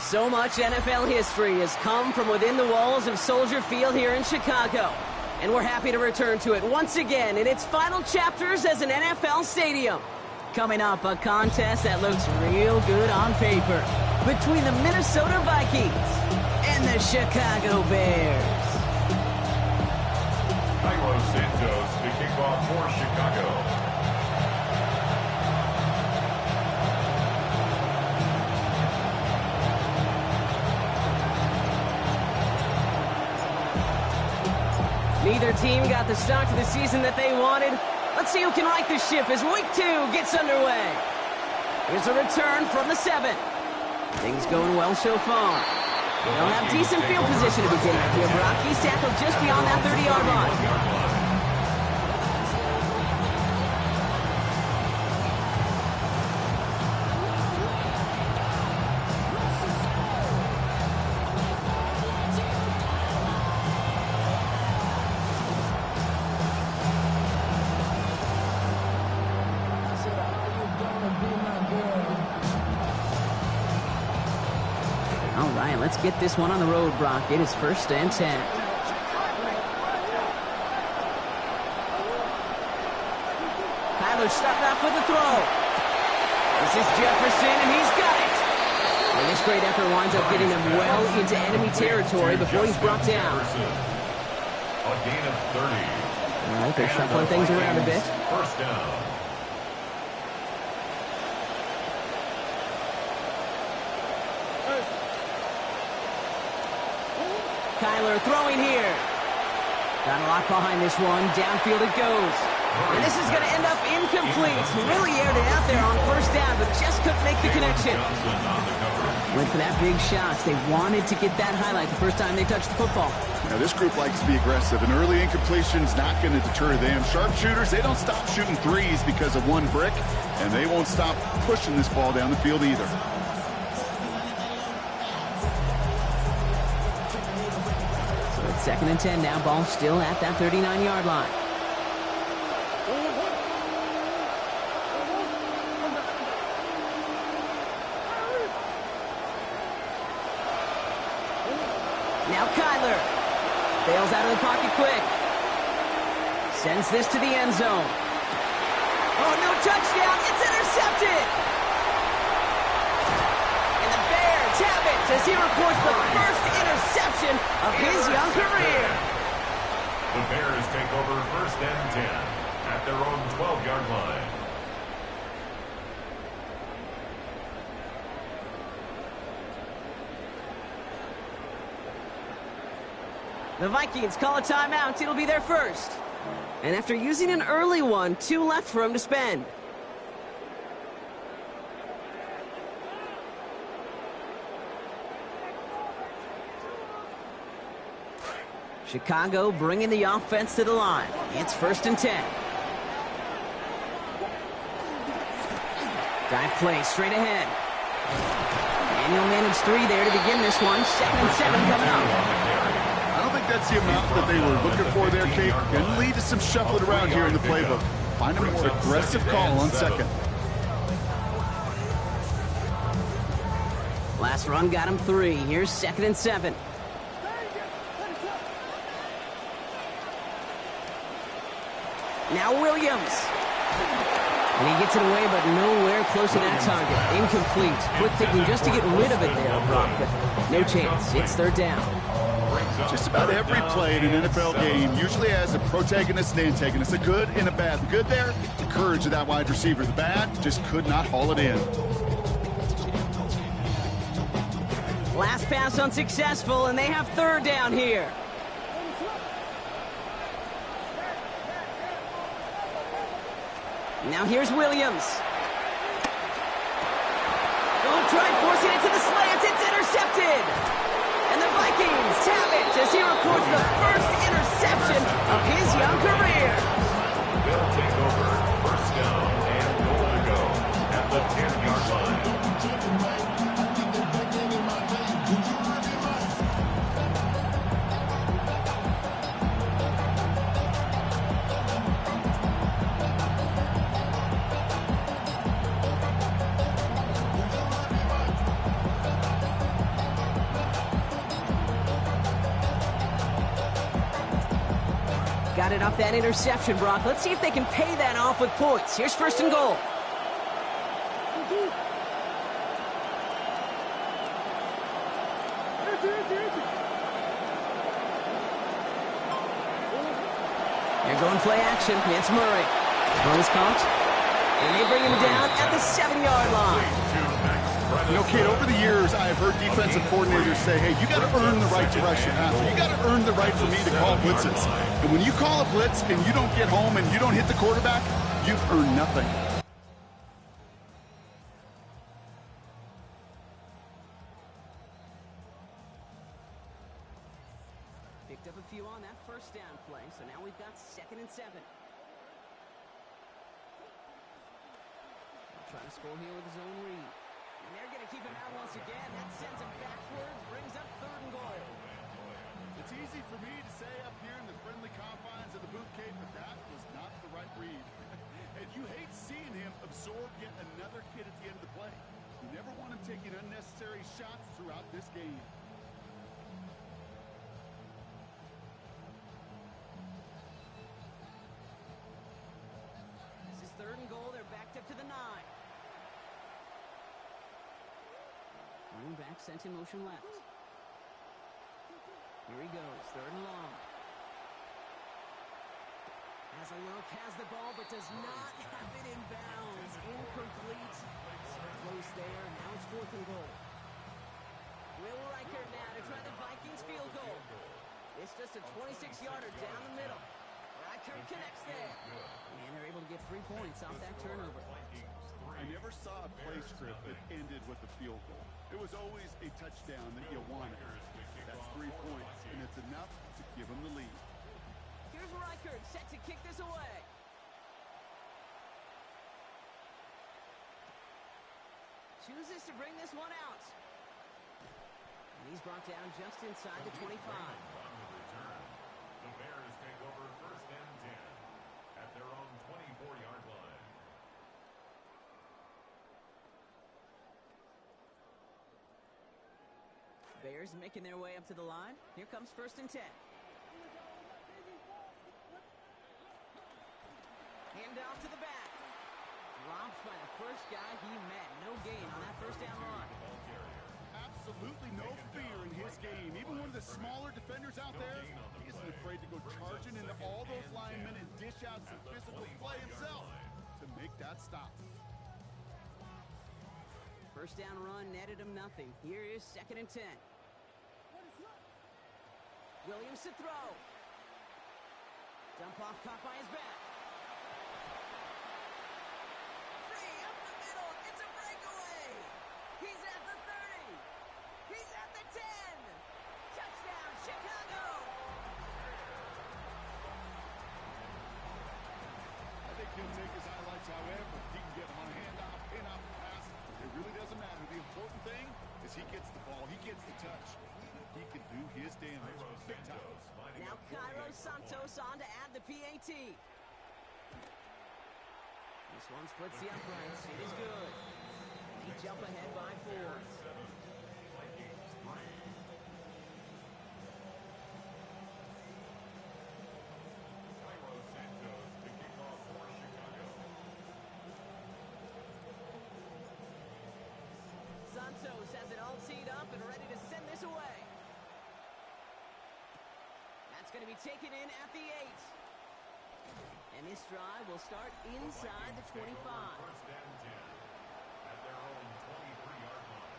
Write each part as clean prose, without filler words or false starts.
So much NFL history has come from within the walls of Soldier Field here in Chicago. And we're happy to return to it once again in its final chapters as an NFL stadium. Coming up, a contest that looks real good on paper between the Minnesota Vikings and the Chicago Bears. Carlos Santos to kick off for Chicago. Neither team got the start to the season that they wanted. Let's see who can right the ship as week 2 gets underway. Here's a return from the 7. Things going well so far. They'll have decent field position to begin with here. Brock, he's tackled just beyond that 30-yard line. All right, let's get this one on the road, Brock. It is 1st and 10. Kyler starting off with the throw. This is Jefferson, and he's got it. And this great effort winds up getting them well into enemy territory before he's brought down. A gain of 30. All right, they're shuffling things around a bit. 1st down. Kyler throwing here. Got a lot behind this one. Downfield it goes. And this is going to end up incomplete. Really aired it out there on 1st down, but just couldn't make the connection. Went for that big shot. They wanted to get that highlight the first time they touched the football. Now, this group likes to be aggressive. An early incompletion is not going to deter them. Sharpshooters, they don't stop shooting threes because of one brick, and they won't stop pushing this ball down the field either. So it's 2nd and 10 now. Ball still at that 39-yard line. Now Kyler bails out of the pocket quick. Sends this to the end zone. Oh, no touchdown. It's intercepted. And the Bears have it as he reports the first interception of his young career. The Bears take over 1st and 10 at their own 12-yard line. The Vikings call a timeout. It'll be their first. And after using an early one, 2 left for him to spend. Chicago bringing the offense to the line. It's 1st and 10. Dive play straight ahead. And he'll manage 3 there to begin this one. 2nd and 7 coming up. I don't think that's the amount that they were looking for there, Kate. Can lead to some shuffling around here in the playbook. Find a more aggressive call on 2nd. Last run got him 3. Here's 2nd and 7. Now Williams. And he gets it away, but nowhere close to that target. Incomplete. Quick thinking just to get rid of it there, Brock, but no chance. It's 3rd down. Just about every play in an NFL game usually has a protagonist and antagonist, a good and a bad. The good there, the courage of that wide receiver. The bad, just could not haul it in. Last pass unsuccessful, and they have 3rd down here. Now here's Williams. Don't try forcing it to the slant. It's intercepted. And the Vikings have it as he records the first interception of his young career. They'll take over 1st down and goal to go at the 10-yard line. got it off that interception, Brock. Let's see if they can pay that off with points. Here's first and goal. They're going play action. It's Murray. Runs caught. And they bring him down at the 7-yard line. You know, Kate, over the years, I've heard defensive coordinators say, hey, you got to earn the right to rush your passer. You got to earn the right for me to call blitzes. And when you call a blitz and you don't get home and you don't hit the quarterback, you've earned nothing. Picked up a few on that first down play, so now we've got 2nd and 7. Trying to score here with his own read. And they're going to keep him out once again. That sends him backwards, brings up 3rd and goal. It's easy for me to say up here in the friendly confines of the booth, Kate, but that was not the right read. And you hate seeing him absorb yet another hit at the end of the play. You never want him taking unnecessary shots throughout this game. This is 3rd and goal. They're backed up to the 9. Running back sent in motion left. Here he goes, 3rd and long. Has a look, has the ball, but does not have it in bounds. Incomplete. So close there. Now it's 4th and goal. Will Riker now to try the Vikings field goal. It's just a 26-yarder down the middle. Riker connects there. And they're able to get 3 points off that turnover. I never saw a play script that ended with a field goal. It was always a touchdown that you wanted. That's 3 points, and it's enough to give them the lead. Here's Reichert set to kick this away. Chooses to bring this one out. And he's brought down just inside the 25. The Bears take over 1st and 10 at their own 24-yard line. Bears making their way up to the line. Here comes 1st and 10. Hand off to the back. Dropped by the first guy he met. No gain on that 1st down run. Absolutely no fear in his game. Even one of the smaller defenders out there, he isn't afraid to go charging into all those linemen and dish out some physical play himself to make that stop. 1st down run netted him nothing. Here is 2nd and 10. Williams to throw. Dump off caught by his back. Free up the middle. It's a breakaway. He's at the 30. He's at the 10. Touchdown, Chicago. I think he'll take his highlights however. He can get him on a handoff, pin-up, pass. It really doesn't matter. The important thing is he gets the ball. He gets the touch. He can do his damage. Big time. Now Cairo Santos on to add the PAT. This one splits the uprights. It is good. They jump ahead by 4. Santos has it all teed up and ready to send this away. That's going to be taken in at the 8. And this drive will start inside the 25. 1st and 10 at their own 23-yard line.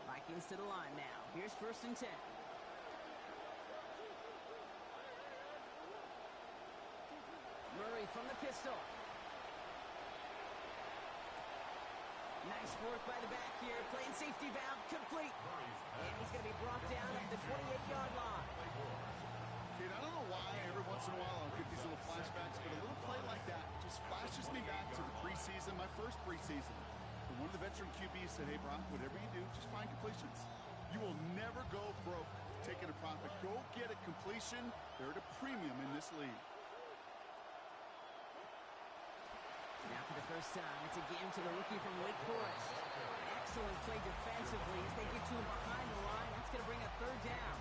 Vikings to the line now. Here's 1st and 10. Murray from the pistol. Nice work by the back here. Playing safety valve complete. And he's going to be brought down at the 28-yard line. Kid, I don't know why every once in a while I'll get these little flashbacks, but a little play like that Just flashes me back to the preseason, my first preseason. And one of the veteran QBs said, hey, Brock, whatever you do, just find completions. You will never go broke taking a profit. Go get a completion. They're at a premium in this league. Now for the first time, it's a game to the rookie from Wake Forest. Excellent play defensively as they get to him behind the line. That's going to bring a third down.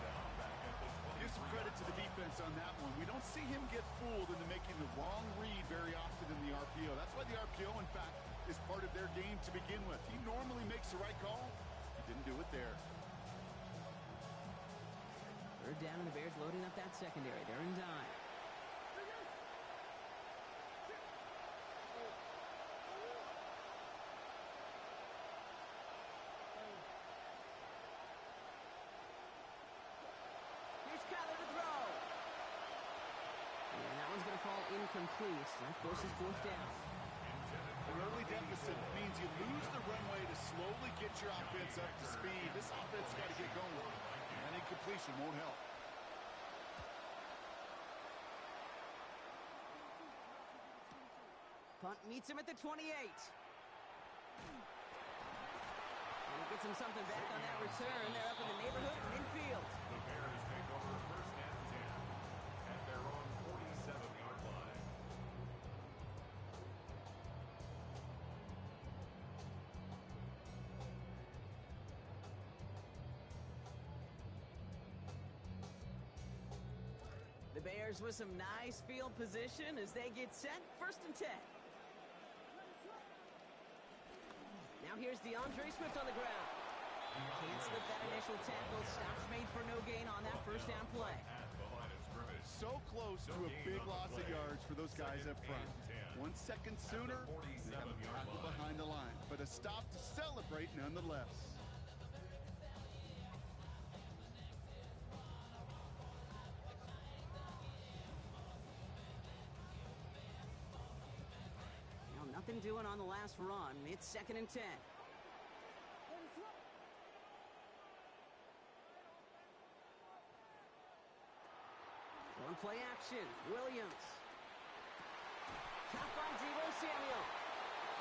Give some credit to the defense on that one. We don't see him get fooled into making the wrong read very often in the RPO. That's why the RPO, in fact, is part of their game to begin with. He normally makes the right call. He didn't do it there. Third down, and the Bears loading up that secondary. They're in dime. Going to fall incomplete. That forces fourth down. An early deficit means you lose the runway to slowly get your offense up to speed. This offense got to get going. And incompletion won't help. Punt meets him at the 28. And he gets him something back on that return. They're up in the neighborhood of midfield. The Bears take over first and 10 at their own 47-yard line. The Bears with some nice field position as they get set. First and 10. Now here's DeAndre Swift on the ground. Can't slip that initial tackle. Stops made for no gain on that first down play. So close to a big loss of yards for those guys up front. 1 second sooner, they have a tackle behind the line. But a stop to celebrate nonetheless. Nothing doing on the last run. It's second and 10. One play action. Williams. Caught by Deebo Samuel.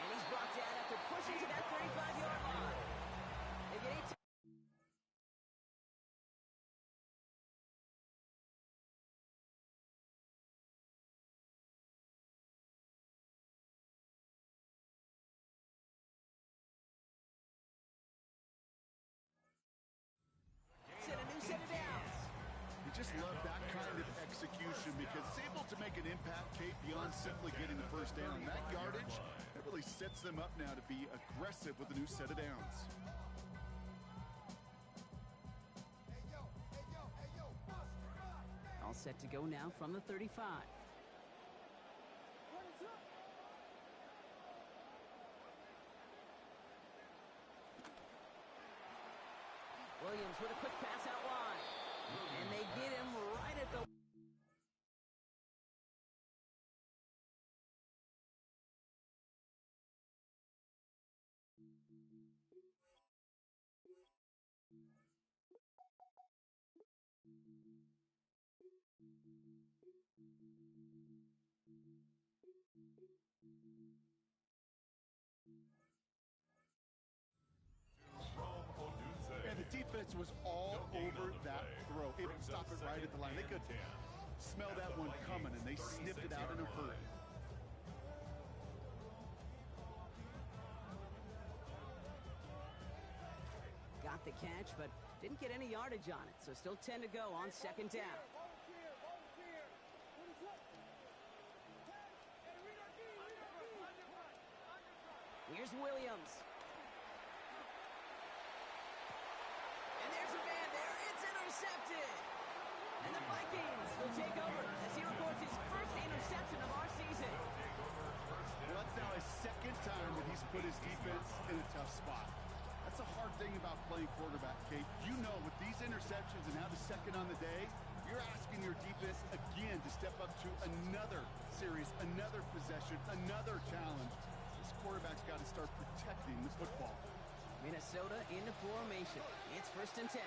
And he's brought down after pushing to that 35-yard line. They get 18. Just love that kind of execution because it's able to make an impact, Kate, beyond simply getting the first down. That yardage, that really sets them up now to be aggressive with a new set of downs. All set to go now from the 35. Williams with a quick pass out wide. And they get him right at the... And the defense was all over that throw. Able to stop it right at the line. They could smell that one coming, and they snipped it out in a hurry. Got the catch, but didn't get any yardage on it, so still 10 to go on second down. Here's Williams. And there's a man there. It's intercepted. And the Vikings will take over as he records his first interception of our season. Well, that's now his second time that he's put his defense in a tough spot. That's a hard thing about playing quarterback, Kate. You know, with these interceptions and now the second on the day, you're asking your defense again to step up to another series, another possession, another challenge. This quarterback's got to start protecting the football. Minnesota into formation. It's first and 10.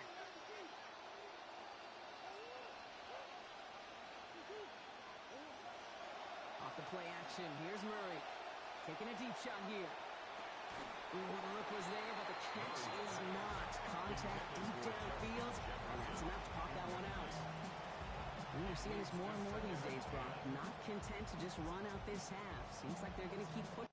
Off the play action. Here's Murray. Taking a deep shot here. Ooh, the look was there, but the catch is not. Contact deep downfield, and that's enough to pop that one out. We're seeing this more and more these days, Brock. Not content to just run out this half. Seems like they're going to keep pushing.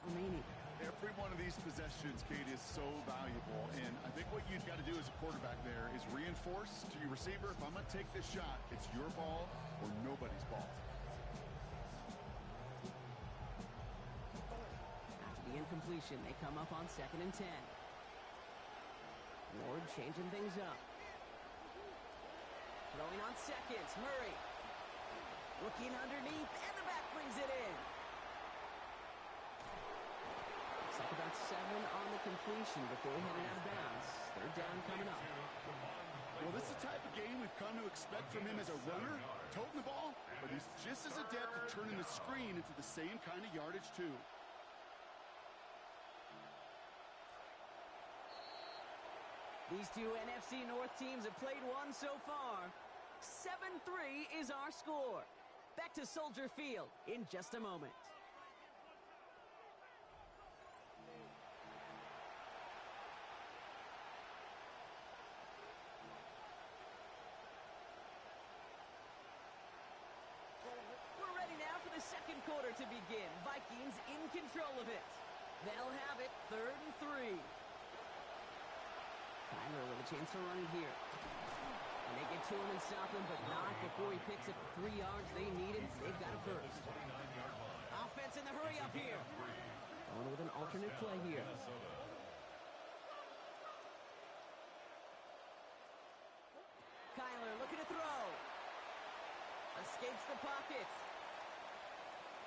Remaining. Every one of these possessions, Kate, is so valuable. And I think what you've got to do as a quarterback there is reinforce to your receiver, if I'm going to take this shot, it's your ball or nobody's ball. After the incompletion, they come up on 2nd and 10. Ward changing things up. Throwing on seconds, Murray. Looking underneath, and the back brings it in. Looks like about 7 on the completion before heading out of bounds. 3rd down coming up. Well, this is the type of game we've come to expect from him as a runner, toting the ball, but he's just as adept at turning the screen into the same kind of yardage, too. These two NFC North teams have played one so far. 7-3 is our score. Back to Soldier Field in just a moment. We're ready now for the second quarter to begin. Vikings in control of it. They'll have it 3rd and 3. Kyler with a chance to run it here. And they get to him and stop him, but not before he picks up 3 yards they needed. They've got it first. Offense in the hurry up here. Going with an alternate play here. Kyler looking to throw. Escapes the pocket.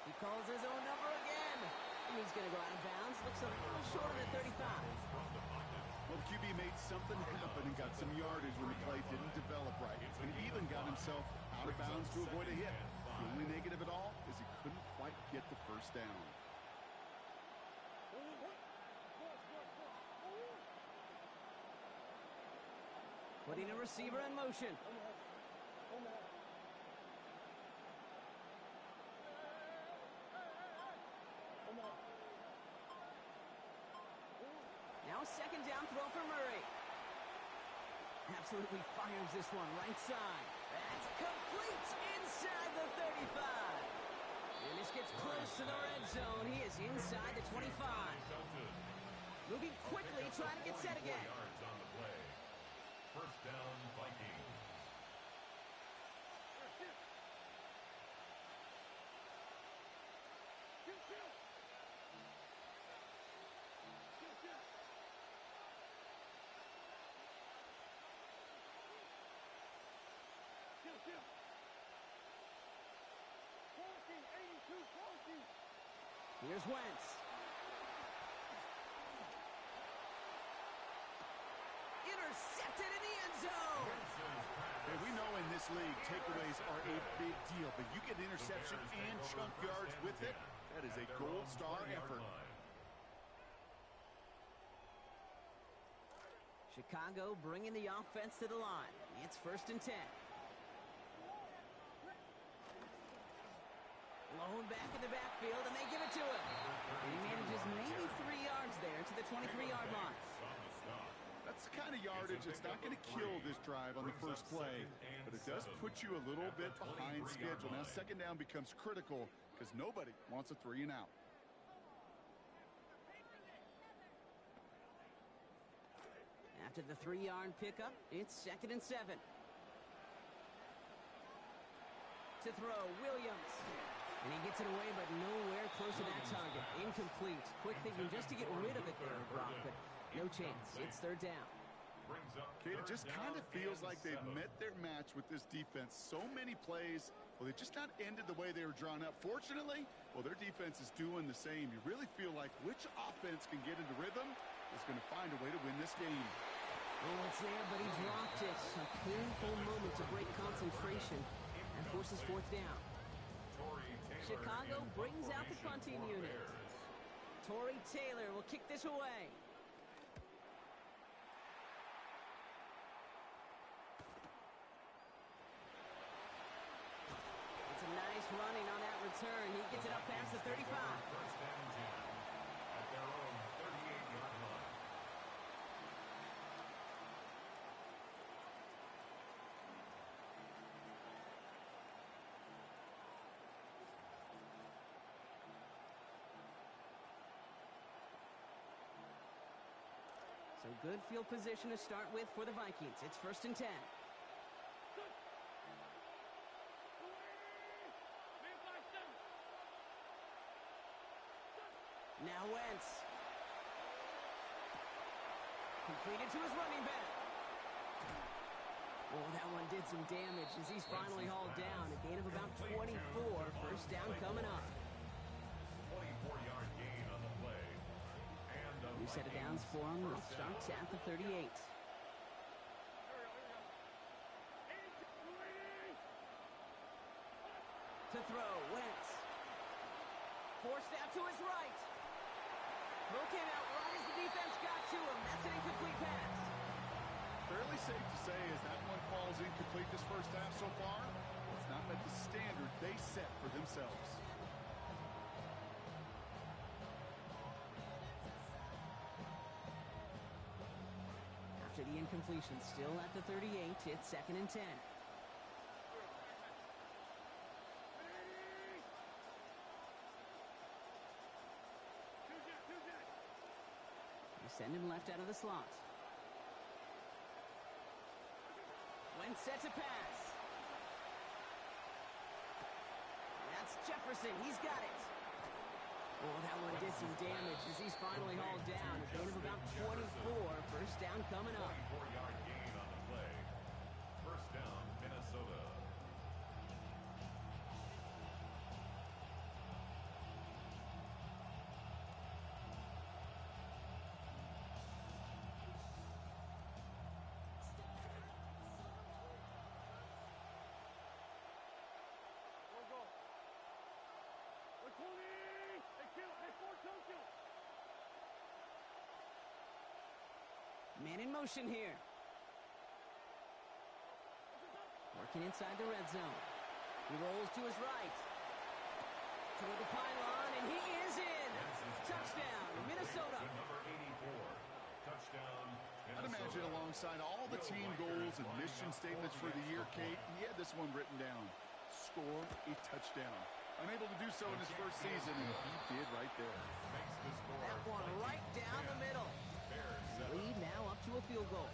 He calls his own number again. And he's going to go out of bounds. Looks a little short of the 35. Well, the QB made something happen and got some yardage when the play didn't develop right. And even got himself out of bounds to avoid a hit. The only negative at all is he couldn't quite get the first down. Putting a receiver in motion. Now a 2nd down throw for Murray. Absolutely fires this one right side. That's complete inside the 35. And this gets close to the red zone. He is inside the 25. Moving quickly, trying to get set again. 1st down, Vikings. Here's Wentz. Intercepted in the end zone. Hey, we know in this league, takeaways are a big deal, but you get interception and chunk yards with it. That is a gold star effort. Chicago bringing the offense to the line. It's 1st and 10. Blown back in the backfield, and they give it to him. And he manages maybe 3 yards there to the 23-yard line. That's the kind of yardage that's not going to kill this drive on the first play, but it does put you a little bit behind schedule. Now 2nd down becomes critical because nobody wants a 3 and out. After the 3-yard pickup, it's 2nd and 7. To throw, Williams. And he gets it away, but nowhere close to that target. Incomplete. Quick thinking just to get rid of it there, Brock, but no chance. It's 3rd down. Kate, it just kind of feels like they've met their match with this defense. So many plays, well, they just not ended the way they were drawn up. Fortunately, well, their defense is doing the same. You really feel like which offense can get into rhythm is going to find a way to win this game. Oh, it's there, but he dropped it. A painful moment to break concentration and forces 4th down. Chicago brings out the punting unit. Torrey Taylor will kick this away. running on that return. He gets it up past the 35. First and 10 at their own 38-yard line. So good field position to start with for the Vikings. It's first and 10. Now Wentz. Completed to his running back. Oh, that one did some damage as he's finally hauled down. A gain of about 24. First down coming up. 24-yard gain on the play. And New set of downs for him. It starts at the 38. To throw, Wentz. Forced out to his right. Throw came out right as the defense got to him. That's an incomplete pass. Fairly safe to say as that one falls incomplete this first half so far, it's not met the standard they set for themselves. After the incompletion, still at the 38, it's second and 10. You send him left out of the slot. Wentz sets a pass. That's Jefferson. He's got it. Oh, that one did some damage as he's finally hauled down. A gain of about 24. First down coming up. 24-yard gain on the play. First down, Minnesota. Man in motion here. Working inside the red zone. He rolls to his right. Toward the pylon, and he is in. Touchdown, Minnesota. Number 84. Touchdown, Minnesota. I'd imagine alongside all the team goals and mission statements for the year, Kate, he had this one written down. Score a touchdown. Unable to do so in his first season, and he did right there. Makes the score. That one right down the middle. Bears 7. Lead now up to a field goal.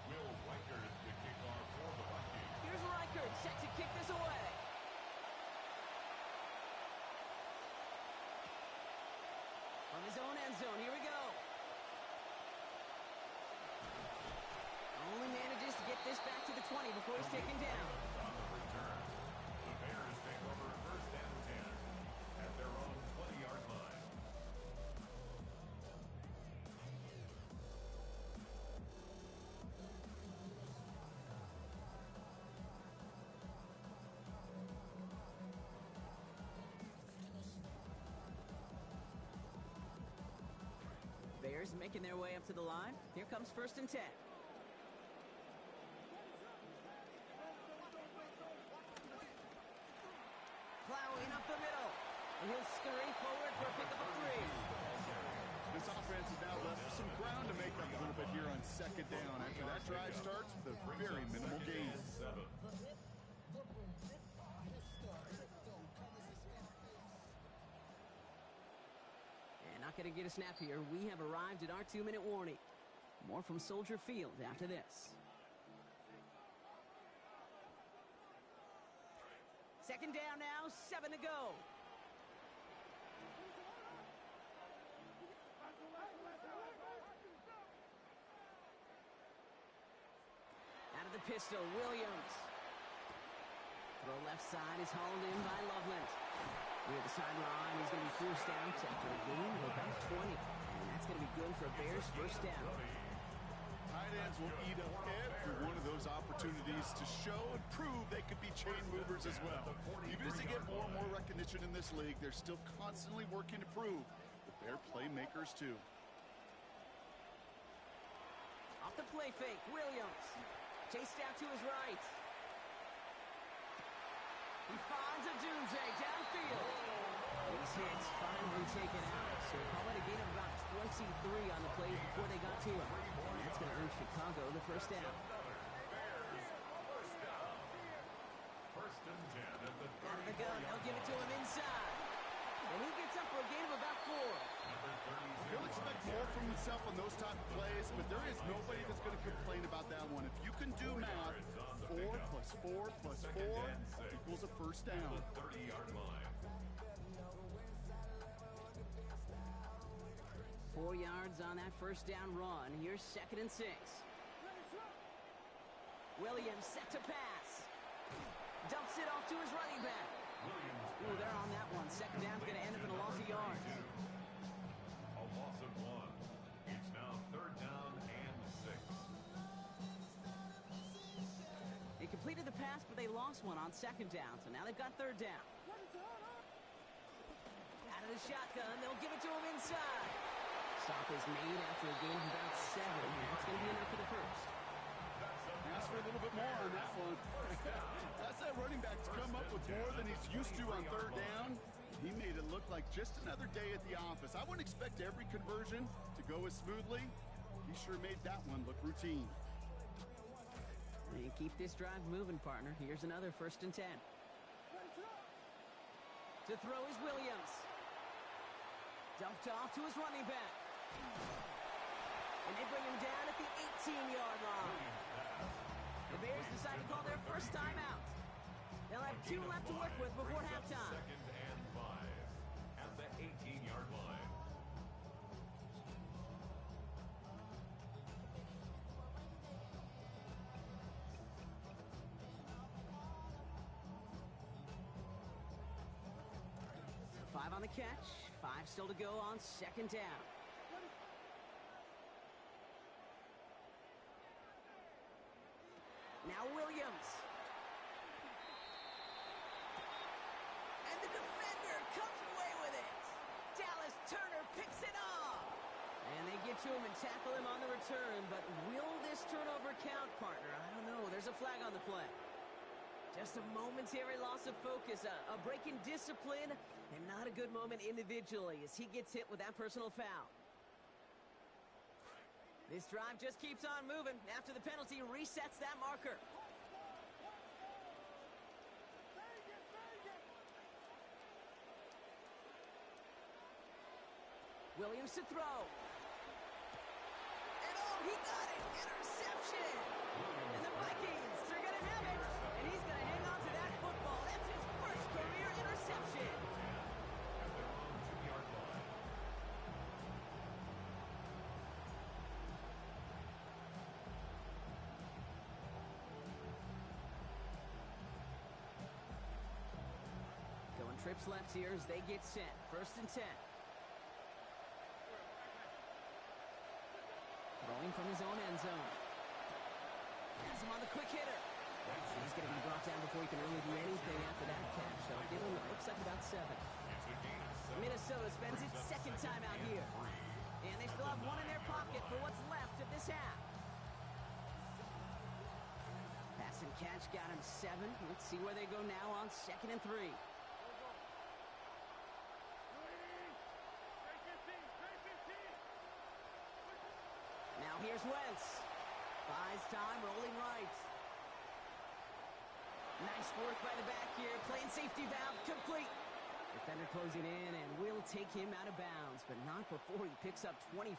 Will Reichert to kick off for the Vikings. Here's Reichert set to kick this away. From his own end zone, here we go. Only manages to get this back to the 20 before he's taken down. On the return, the Bears take over first and 10 at their own 20-yard line. Bears making their way up to the line. Here comes first and 10. Plowing up the middle. And he'll scurry forward for a pickup of 3. This offense has now left some ground to make up a little bit here on second down after that drive starts with a very minimal gain. 7. And not going to get a snap here. We have arrived at our 2-minute warning. More from Soldier Field after this. Second down now, 7 to go. Out of the pistol, Williams. Throw left side is hauled in by Loveland. Near the sideline, he's going to be forced out after a gain of about 20. And that's going to be good for a Bears first down. Tight ends will eat up every one of those opportunities to show and prove they could be chain movers as well. Even as they get more and more recognition in this league, they're still constantly working to prove that they're playmakers too. the play fake. Williams chased out to his right. He finds a doomsday downfield. These hits finally taken out. So call it a gain of about 23 on the play before they got to him. And that's going to earn Chicago the first down. First and 10 at the 30. Out of the gun, they'll give it to him inside. And he gets up for a gain of about 4. He'll expect more from himself on those type of plays, but there is nobody that's going to complain about that one. If you can do math, 4 plus 4 plus 4 equals a first down. 30-yard line. 4 yards on that first down run. Here's 2nd and 6. Williams set to pass. Dumps it off to his running back. Ooh, they're on that one. 2nd down's going to end up in a loss of yards. A loss of 1. It's now 3rd down and 6. They completed the pass, but they lost one on 2nd down, so now they've got 3rd down. Out of the shotgun, they'll give it to him inside. Stop is made after a gain of about 7. That's going to be enough for the first. Ask for a little bit more on that one. That's that running back to come up with more than he's used to on 3rd down. He made it look like just another day at the office. I wouldn't expect every conversion to go as smoothly. He sure made that one look routine. And keep this drive moving, partner. Here's another 1st and 10. To throw is Williams. Dumped off to his running back. And they bring him down at the 18-yard line. The Bears decide to call their first timeout. They'll have 2 left to work with before halftime. 2nd and 5 at the 18-yard line. So 5 on the catch, 5 still to go on 2nd down. Now Williams. And the defender comes away with it. Dallas Turner picks it off. And they get to him and tackle him on the return. But will this turnover count, partner? I don't know. There's a flag on the play. Just a momentary loss of focus, a break in discipline, and not a good moment individually as he gets hit with that personal foul. This drive just keeps on moving. After the penalty, resets that marker. Williams to throw. And oh, he got it! Interception! And the Vikings are going to have it. And he's going to hang on to that football. That's his first career interception. At their own 2-yard line. Going trips left here as they get set. 1st and 10. Throwing from his own end zone. Has him on the quick hitter. He's going to be brought down before he can really do anything after that catch. So give him, it looks like about 7. It's a gain of 7. Minnesota spends its 2nd time out here. And they still have 1 in their pocket for what's left of this half. Pass and catch got him 7. Let's see where they go now on 2nd and 3. Now here's Wentz. Buys time, rolling right. Nice work by the back here. Playing safety valve, complete. Defender closing in and will take him out of bounds, but not before he picks up 25.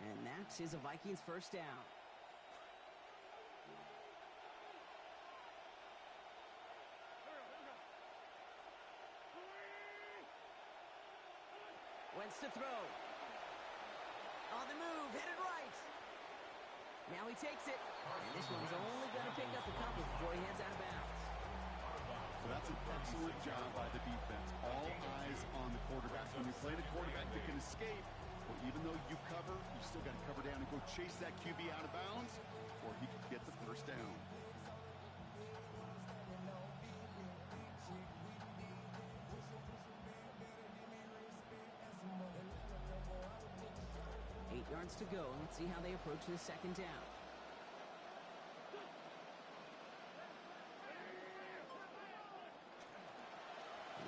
And that is a Vikings first down. Wentz to throw. On the move, headed right. Now he takes it. And this one's only going to pick up a couple before he heads out of bounds. So that's an excellent job by the defense. All eyes on the quarterback. When you're playing a quarterback that can escape, well, even though you cover, you still got to cover down and go chase that QB out of bounds before he can get the first down. seconds to go. Let's see how they approach this second down.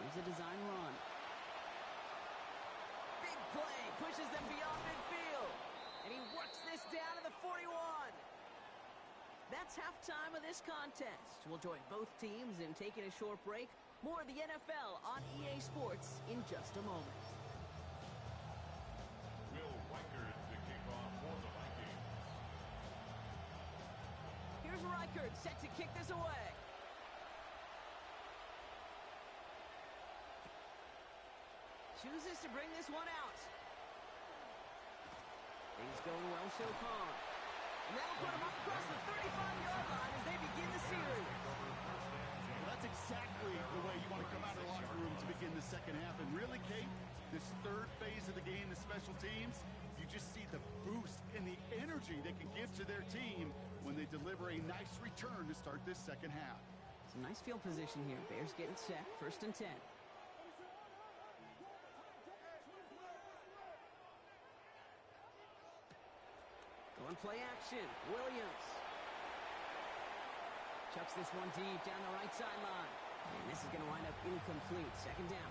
Here's a design run. Big play, pushes them beyond midfield. And he works this down to the 41. That's halftime of this contest. We'll join both teams in taking a short break. More of the NFL on EA Sports in just a moment. Will Reichard to kick off for the Vikings. Here's Reichard set to kick this away. Chooses to bring this one out. Things going well so far. And that'll put them up across the 35-yard line as they begin the series. Well, that's exactly the way you want to come out of the locker room to begin the second half. And really, Kate, this third phase of the game, the special teams, you just see the boost and the energy they can give to their team when they deliver a nice return to start this second half. Some nice field position here. Bears getting set. 1st and 10. Going play action. Williams. Chucks this one deep down the right sideline. And this is going to wind up incomplete. Second down.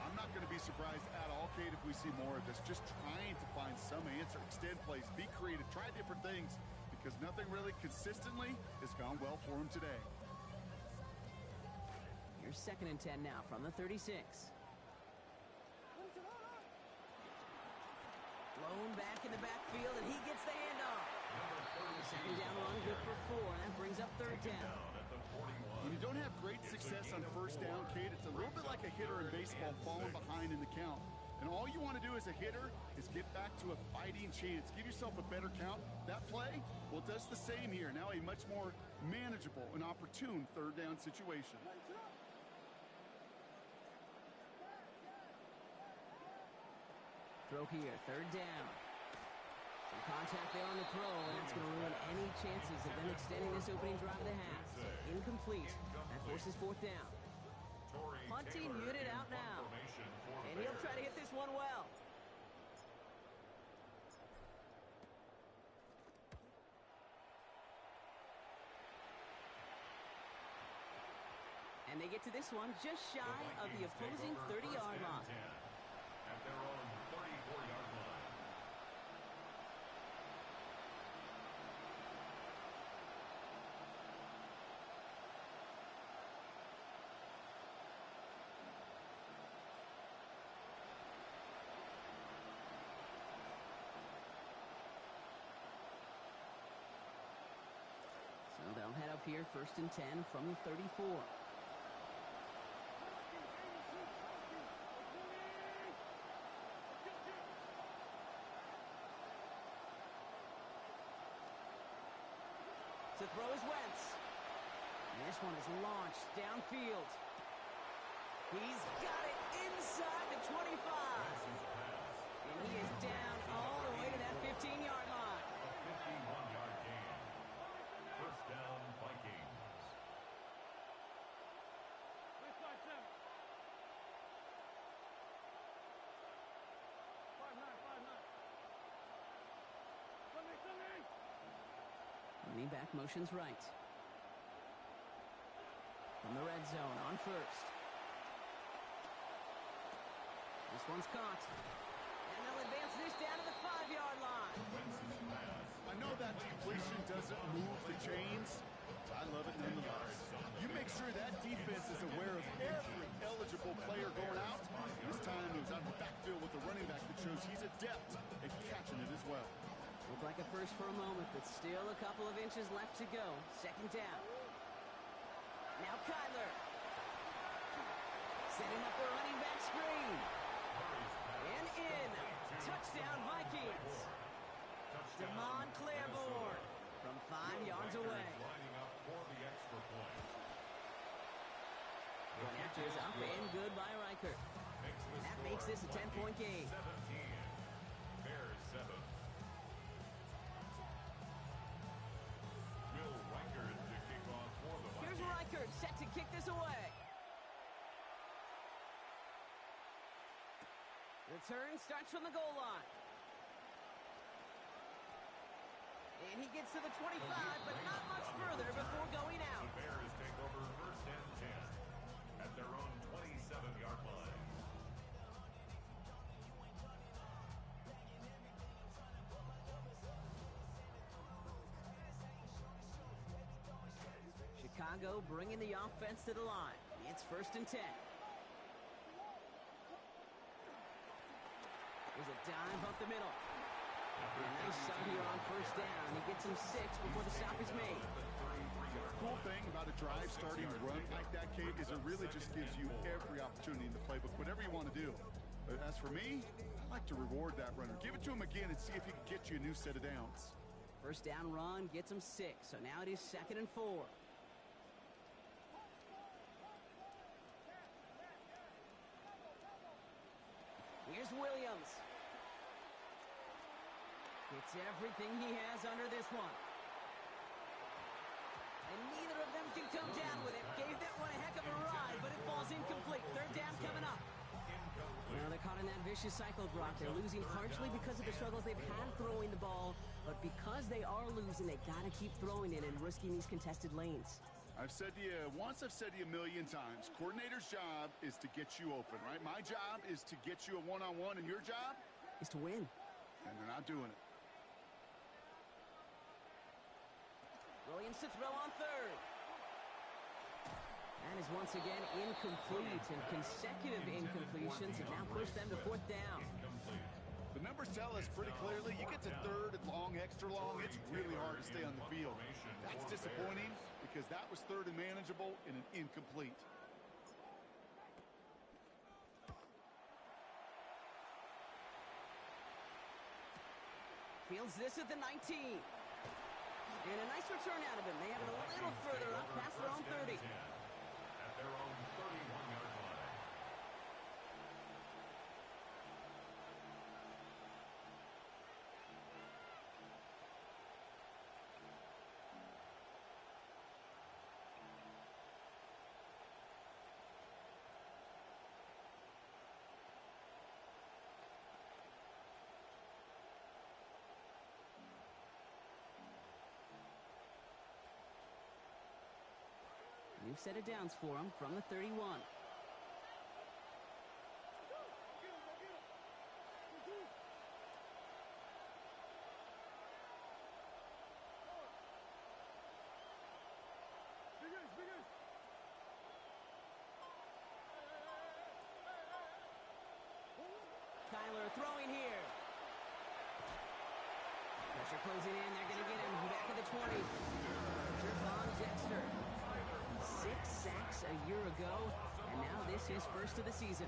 I'm not going to be surprised at all, Kate, if we see more of this. Just trying to find some answer. Extend plays. Be creative. Try different things because nothing really consistently has gone well for him today. Here's 2nd and 10 now from the 36. Blown back in the backfield, and he gets the handoff. Second down run, good for 4, and that brings up 3rd down. When you don't have great success on 1st down, Kate, it's a little bit like a hitter in baseball falling behind in the count. And all you want to do as a hitter is get back to a fighting chance. Give yourself a better count. That play, well, it does the same here. Now a much more manageable and opportune 3rd down situation. Throw here, 3rd down. Some contact there on the throw, and that's going to ruin any chances of them extending this opening drive of the half. So incomplete. That forces 4th down. Punting unit out now. And he'll try to hit this one well. And they get to this one just shy of the opposing 30-yard line. At their own 34-yard line. So they'll head up here, 1st and 10 from the 34. To throw is Wentz. And this one is launched downfield. He's got it inside the 25. And he is down all the way to that 15-yard line. A 51-yard gain. 1st down, Vikings. Running back motions right. From the red zone on 1st. This one's caught. And they'll advance this down to the 5-yard line. I know that completion doesn't move the chains, but I love it nonetheless. You make sure that defense is aware of every eligible player going out. This time it was out of the backfield with the running back that shows he's adept at catching it as well. Looked like a first for a moment, but still a couple of inches left to go. 2nd down. Now Kyler. Setting up the running back screen. And in. Touchdown Vikings. Damon Claiborne from 5 yards away. Lining up for the extra point. One after is up and good by Reichard. That makes this a 10-point game. 17. Bears 7. Will Reichard to kick off for the Vikings. Here's Reichard set to kick this away. Return starts from the goal line. And he gets to the 25, but not much further before going out. The Bears take over first and 10 at their own 27-yard line. Chicago bringing the offense to the line. It's first and 10. There's a dive up the middle. And a nice stop here on first down. He gets him 6 before the stop is made. Cool thing about a drive starting to run like that, Kate, is it really just gives you every opportunity in the playbook, whatever you want to do. But as for me, I like to reward that runner. Give it to him again and see if he can get you a new set of downs. First down run gets him 6. So now it is 2nd and 4. Here's Williams. Gets everything he has under this one. And neither of them can come down with it. Gave that one a heck of a ride, but it falls incomplete. Third down coming up. Now they're caught in that vicious cycle, Brock. They're losing partially because of the struggles they've had throwing the ball, but because they are losing, they got to keep throwing it and risking these contested lanes. I've said to you once, I've said to you a million times, coordinator's job is to get you open, right? My job is to get you a one-on-one, and your job is to win. And they're not doing it. Williams to throw on third. That is once again incomplete, and consecutive incompletions have now pushed them to 4th down. The numbers tell us pretty clearly, you get to third and long, extra long, it's really hard to stay on the field. That's disappointing because that was third and manageable in an incomplete. Fields this at the 19. And a nice return out of him. They have it a little further up past their own 30. At their own 31-yard line. New set of downs for him from the 31. Kyler throwing here. Pressure closing in. They're going to get him back at the 20. Javon Dexter. 6 sacks a year ago, and now this is first of the season.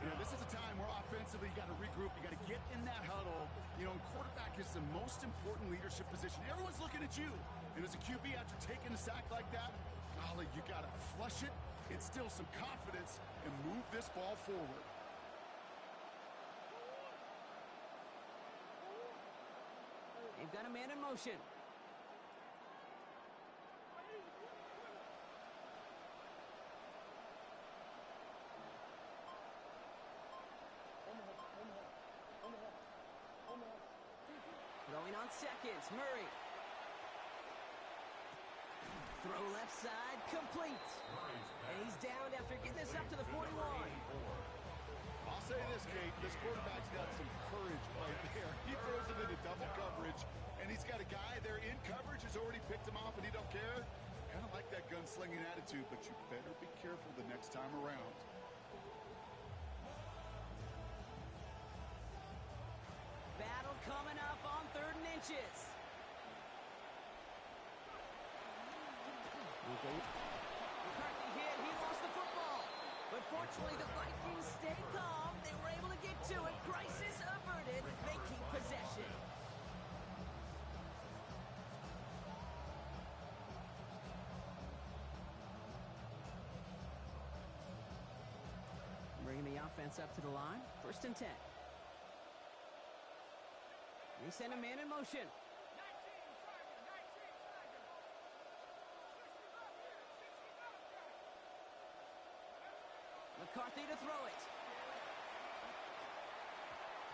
Yeah, this is a time where offensively you got to regroup, you got to get in that huddle. You know, and quarterback is the most important leadership position. Everyone's looking at you. And as a QB, after taking a sack like that, golly, you got to flush it, instill some confidence, and move this ball forward. They've got a man in motion. Throwing on seconds, Murray. Throw left side, complete. And he's down after getting this up to the 41. I'll say this, Kate, this quarterback's got some courage right there. He throws it into double coverage, and he's got a guy there in coverage who's already picked him off, and he don't care. Kind of like that gunslinging attitude, but you better be careful the next time around. Battle coming up on 3rd and inches. McCarthy hit. He lost the football. But fortunately, the Vikings stay calm. They were able to get to it. Crisis averted. They keep possession. Bringing the offense up to the line. 1st and 10. They send a man in motion. McCarthy to throw it.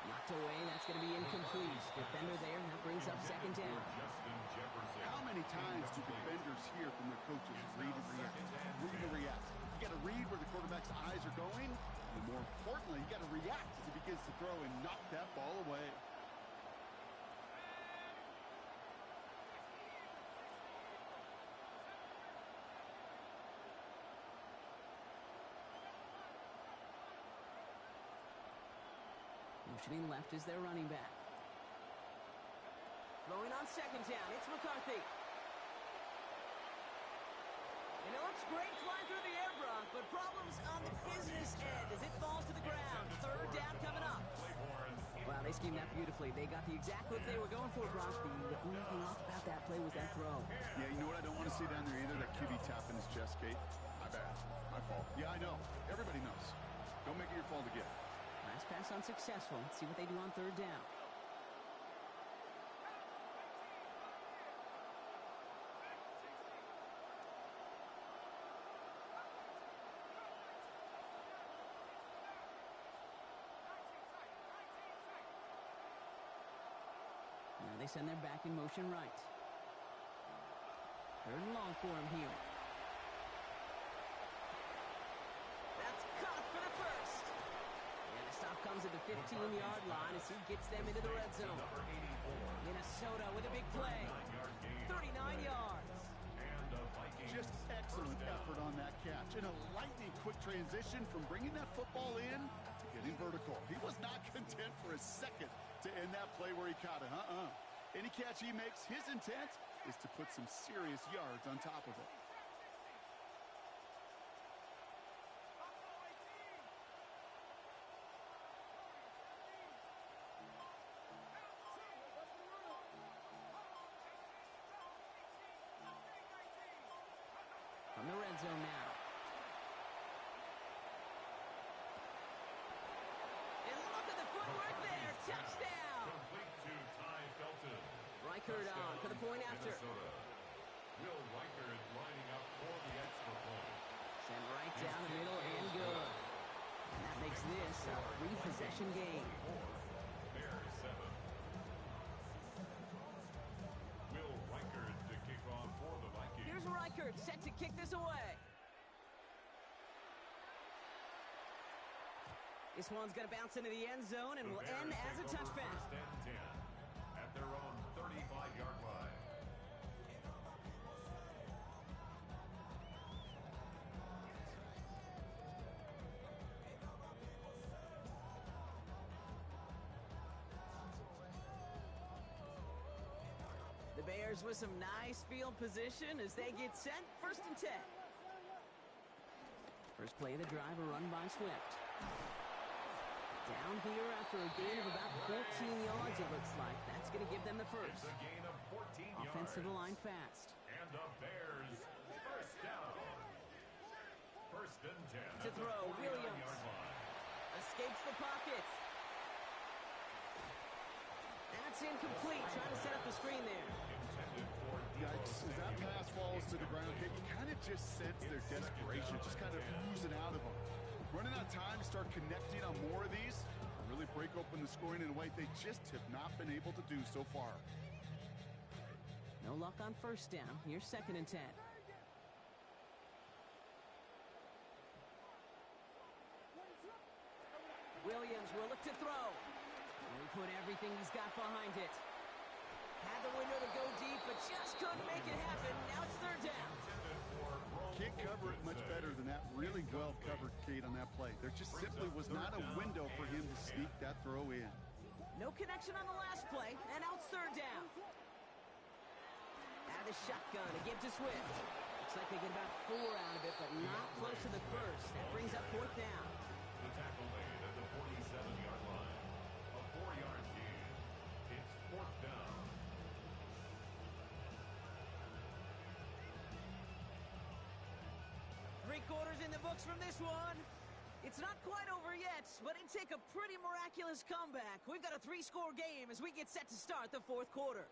Knocked away, that's going to be incomplete. Defender there, that brings up second down. Justin Jefferson. How many times do defenders hear from their coaches, read and react, read and react? You got to read where the quarterback's eyes are going, and more importantly, you got to react as he begins to throw and knock that ball away. Motioning left is their running back. Throwing on second down, it's McCarthy. And it looks great flying through the air, Brock, but problems on the business end as it falls to the ground. Third down coming up. Wow, they schemed that beautifully. They got the exact look they were going for, Brock. The only thing off about that play was that throw. Yeah, you know what I don't want to see down there either? That QB tapping his chest, Kate. My bad. My fault. Yeah, I know. Everybody knows. Don't make it your fault again. Last pass unsuccessful. Let's see what they do on third down. Now they send their back in motion right. Third and long for him here. That's caught for the first. And the stop comes at the 15-yard line as he gets them into the red zone. Minnesota with a big play. 39 yards. Just excellent effort on that catch. And a lightning quick transition from bringing that football in to getting vertical. He was not content for a second to end that play where he caught it. Any catch he makes, his intent is to put some serious yards on top of it. From the red zone now. And look at the footwork there. Touchdown. Complete to Ty Felton. Reichert on for the point after. Minnesota. Will Reichert lining up for the extra point. Sent right down the middle and good. And that makes this a three-possession game. Bears 7. Will Reichert to kick off for the Vikings. Here's Reichert set to kick this away. This one's going to bounce into the end zone and will end as a touchback. First and 10 at their own 35-yard line. The Bears with some nice field position as they get set. First and 10. First play of the drive, a run by Swift. Down here after a gain of about 14 yards, it looks like. That's going to give them the first. It's a gain of 14 yards. Offensive line fast. And the Bears first down. First and 10 To at the throw, 49-yard Williams. line. Escapes the pocket. That's incomplete. Trying to set up the screen there. Intended for Yikes, as that pass falls to the ground, Kate, you kind of just sense their desperation, just kind of oozing out of them. Running out of time to start connecting on more of these, really break open the scoring in a way they just have not been able to do so far. No luck on first down. Here's second and 10. Williams will look to throw. And he put everything he's got behind it. Had the window to go deep, but just couldn't make it happen. Now it's third down. Can't cover it much better than that. Really well covered, Kate, on that play. There just simply was not a window for him to sneak that throw in. No connection on the last play, and now it's third down. Out of the shotgun, a give to Swift. Looks like they get about 4 out of it, but not close to the first. That brings up fourth down. The tackle made at the 47-yard line. A 4-yard gain. It's fourth down. Three quarters in the books from this one. It's not quite over yet, but it'd take a pretty miraculous comeback. We've got a 3-score game as we get set to start the fourth quarter.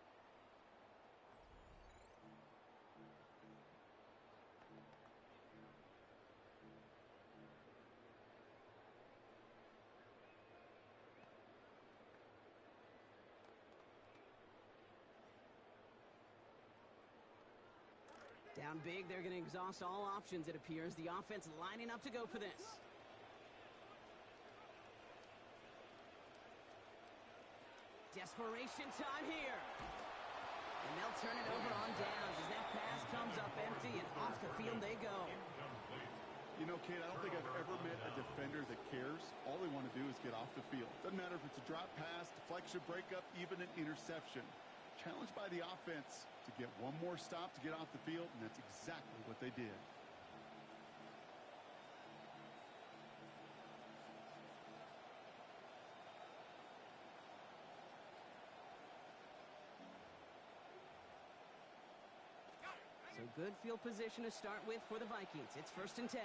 Down big, they're going to exhaust all options, it appears. The offense lining up to go for this. Desperation time here. And they'll turn it over on downs as that pass comes up empty, and off the field they go. You know, Kate, I don't think I've ever met a defender that cares. All they want to do is get off the field. Doesn't matter if it's a drop pass, deflection, breakup, even an interception. Challenged by the offense to get one more stop to get off the field, and that's exactly what they did. So good field position to start with for the Vikings. It's 1st and 10.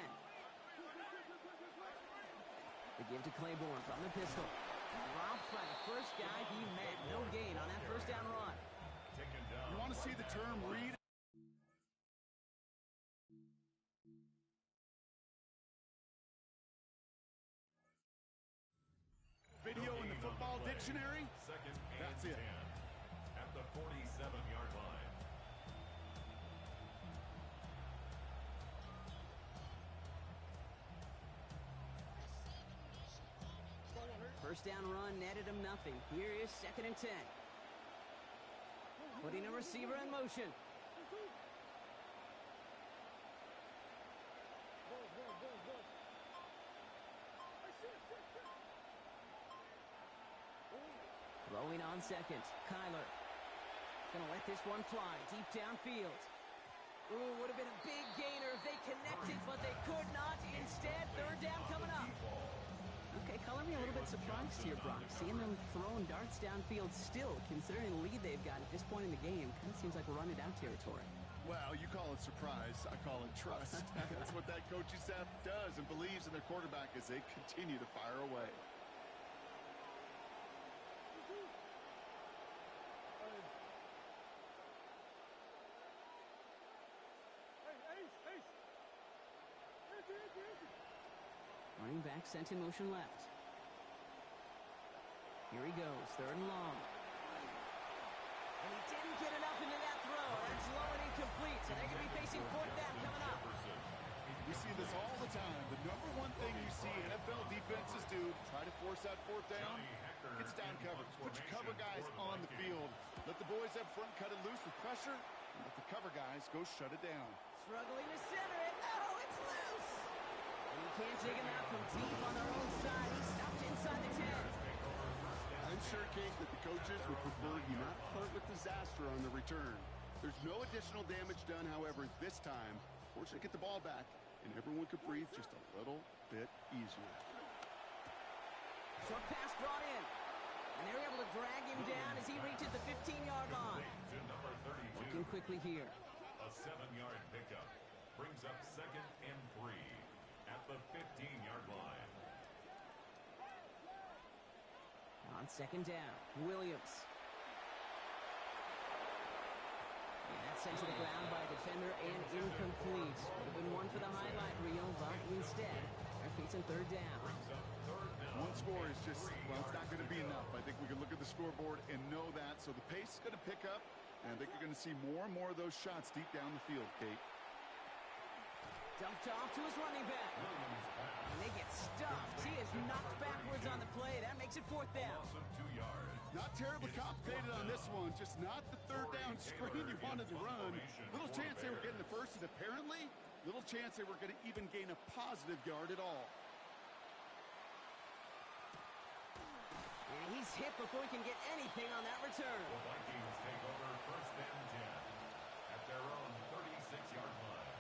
They give to Claiborne from the pistol. Dropped by the first guy he met. No gain on that first down run. You want to see the term read? Video in the football dictionary? That's it. At the 47-yard line. First down run netted him nothing. Here is 2nd and 10. Putting a receiver in motion. Throwing on 2nd. Kyler. Gonna let this one fly deep downfield. Ooh, would have been a big gainer if they connected, but they could not. Instead, 3rd down coming up. Okay, color me a little bit surprised here, Brock. Seeing them throwing darts downfield still, considering the lead they've got at this point in the game, kind of seems like run it out territory. Well, you call it surprise. I call it trust. That's what that coaching staff does and believes in their quarterback as they continue to fire away. Running back sent in motion left. Here he goes, 3rd and long. And he didn't get enough into that throw. That's low and incomplete, so they're going to be facing 4th down coming up. We see this all the time. The number one thing you see NFL defenses do, try to force that 4th down, gets down coverage. Put your cover guys on the field. Let the boys up front cut it loose with pressure, and let the cover guys go shut it down. Struggling to center it. Oh, it's loose! And you can't dig him out from deep on their own side. He stopped inside the 10. I'm sure, Kate, that the coaches would prefer you not flirt with disaster on the return. There's no additional damage done, however, this time. Fortunately, get the ball back, and everyone could breathe just a little bit easier. Short pass brought in. And they're able to drag him down as he reaches the 15-yard line. Working quickly here. A 7-yard pickup brings up 2nd and 3 at the 15-yard line. On 2nd down, Williams. And that's sent to the ground by a defender and incomplete. Would have been one for the highlight reel, but instead, they're facing 3rd down. One score is just, well, it's not going to be enough. I think we can look at the scoreboard and know that. So the pace is going to pick up, and I think you're going to see more and more of those shots deep down the field, Kate. Dumped off to his running back. And they get stuffed. He is knocked backwards on the play. That makes it 4th down. Not terribly complicated on this one. Just not the 3rd down screen you wanted to run. Little chance they were getting the first, and apparently, little chance they were going to even gain a positive yard at all. And he's hit before he can get anything on that return. The Vikings take over 1st and 10 at their own 36-yard line.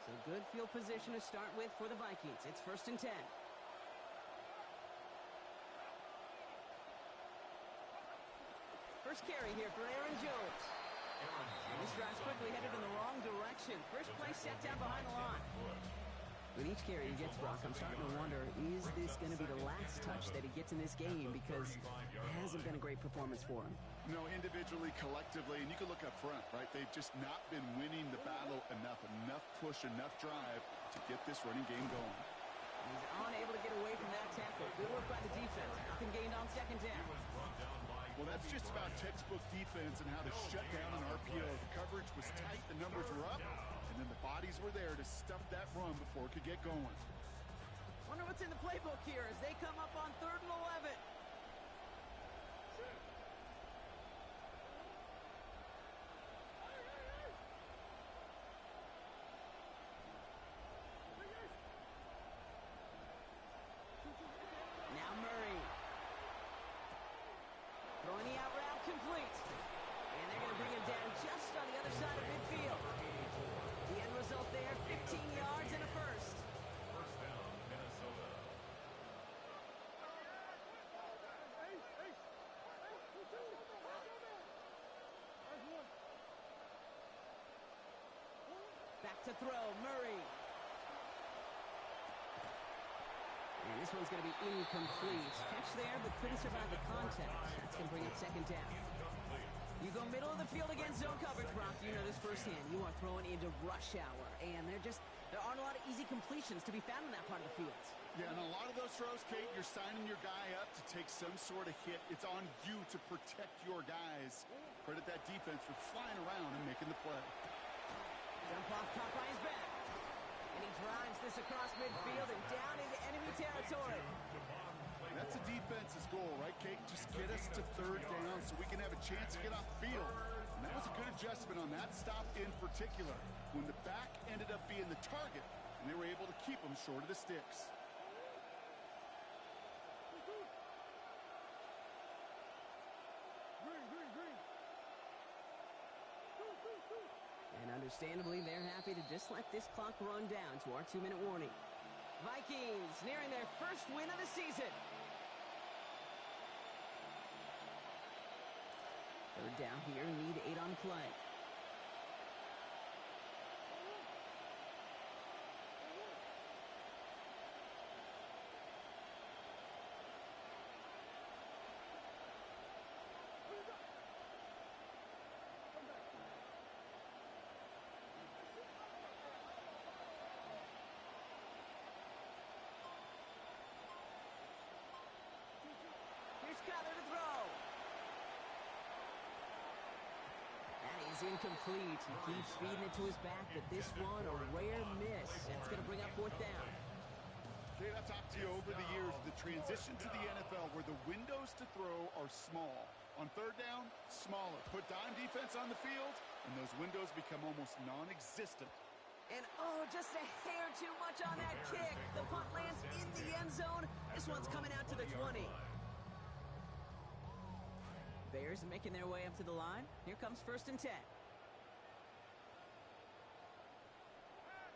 So good field position to start with for the Vikings. It's 1st and 10. First carry here for Aaron Jones. And this drive's quickly headed in the wrong direction. First play set down behind the line. With each carry he gets, Brock, I'm starting to wonder, is this going to be the last touch that he gets in this game? Because it hasn't been a great performance for him. No, individually, collectively, and you can look up front, right? They've just not been winning the battle enough push, enough drive to get this running game going. He's unable to get away from that tackle. Good work by the defense. Nothing gained on second down. Well, that's just about textbook defense and how to shut down an RPO. The coverage was tight, the numbers were up, and then the bodies were there to stuff that run before it could get going. Wonder what's in the playbook here as they come up on 3rd and 11. Now Murray. Throwing the out route complete. And they're going to bring him down just on the other side of midfield. The end result there, 15 yards and a first. First down, Minnesota. Back to throw, Murray. And this one's going to be incomplete. Catch there, but couldn't survive the contact. That's going to bring up second down. You go middle of the field against zone coverage, Brock. You know this firsthand. You are throwing into rush hour, and there aren't a lot of easy completions to be found in that part of the field. Yeah, and a lot of those throws, Kate, you're signing your guy up to take some sort of hit. It's on you to protect your guys. Credit that defense for flying around and making the play. Jump off, caught by his back. And he drives this across midfield and down into enemy territory. That's a defense's goal, right, Kate? Just get us to 3rd down so we can have a chance to get off the field. And that was a good adjustment on that stop in particular, when the back ended up being the target, and they were able to keep him short of the sticks. And understandably, they're happy to just let this clock run down to our 2-minute warning. Vikings nearing their first win of the season. 3rd down here, need 8 on play. Here's Kyler to throw. That is incomplete. He keeps feeding it to his back, but this one a rare miss. That's going to bring up 4th down. Kate, I've talked to you over the years of the transition to the NFL where the windows to throw are small. On 3rd down, smaller. Put dime defense on the field, and those windows become almost non-existent. And, oh, just a hair too much on that kick. The punt lands in the end zone. This one's coming out to the 20. Bears making their way up to the line. Here comes 1st and 10.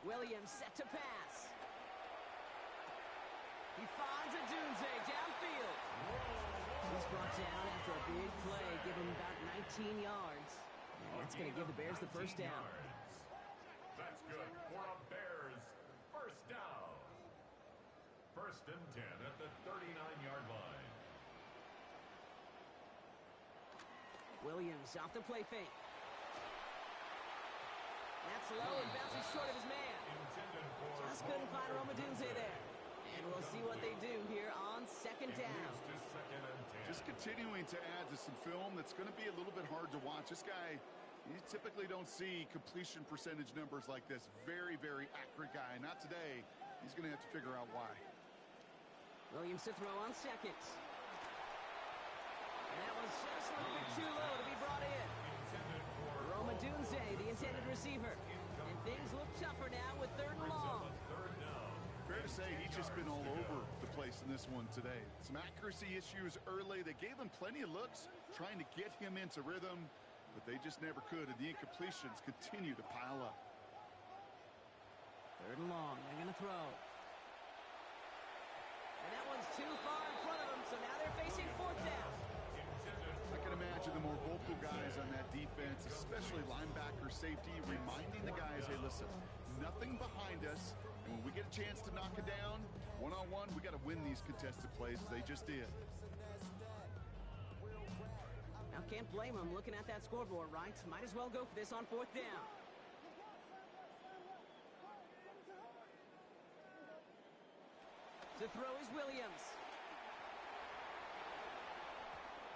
Williams set to pass. He finds Odunze downfield. He's brought down after a big play, give him about 19 yards. And that's going to give the Bears the 1st down. That's good for a Bears first down. 1st and 10 at the 39-yard line. Williams off the play fake. That's low and bounces short of his man. Just couldn't find Odunze there. And we'll see what they do here on 2nd down. Just continuing to add to some film that's going to be a little bit hard to watch. This guy, you typically don't see completion percentage numbers like this. Very, very accurate guy. Not today. He's going to have to figure out why. Williams to throw on 2nd. And that was just a little bit too low to be brought in. Odunze, the intended receiver. And things look tougher now with 3rd and long. Fair to say he's just been all over the place in this one today. Some accuracy issues early. They gave him plenty of looks trying to get him into rhythm, but they just never could, and the incompletions continue to pile up. 3rd and long. They're going to throw. And that one's too far in front of them, so now they're facing 4th down. I can imagine the more vocal guys on that defense, especially linebacker, safety, reminding the guys, hey, listen, nothing behind us. And when we get a chance to knock it down, one-on-one, we got to win these contested plays as they just did. Now, can't blame him looking at that scoreboard, right? Might as well go for this on 4th down. To throw is Williams.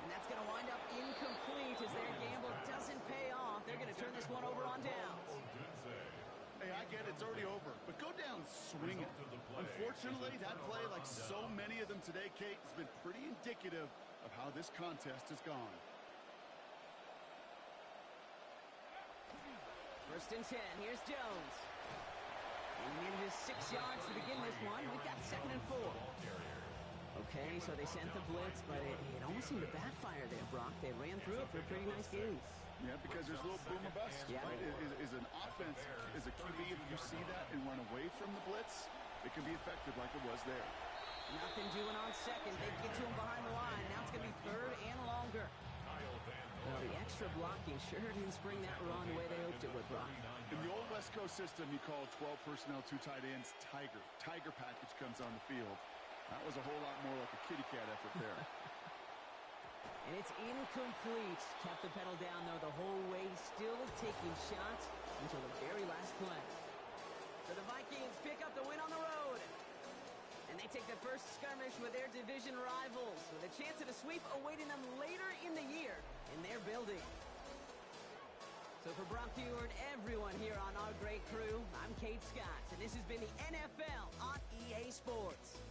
And that's going to wind up incomplete as their gamble doesn't pay off. They're going to turn this one over on downs. Hey, I get it, it's already over, but go down swinging. Unfortunately, that play, like so many of them today, Kate, has been pretty indicative of how this contest has gone. 1st and 10. Here's Jones. He manages 6 yards to begin this one. We've got 2nd and 4. Okay, so they sent the blitz, but it almost seemed to backfire there, Brock. They ran through it for a pretty nice gain. Yeah, because there's a little boom or bust, yeah. right? Is an offense, as a QB, if you see that and run away from the blitz, it can be effective like it was there. Nothing doing on 2nd. They get to him behind the line. Now it's going to be 3rd and longer. Well, the extra blocking sure didn't spring that run the way they hoped it would, Brock. In the old West Coast system, you call 12 personnel, 2 tight ends, Tiger. Tiger package comes on the field. That was a whole lot more like a kitty cat effort there. And it's incomplete. Kept the pedal down, though, the whole way, still taking shots until the very last play. So the Vikings pick up the win on the road. And they take the first skirmish with their division rivals, with a chance at a sweep awaiting them later in the year in their building. So for Brock Huard, everyone here on our great crew, I'm Kate Scott, and this has been the NFL on EA Sports.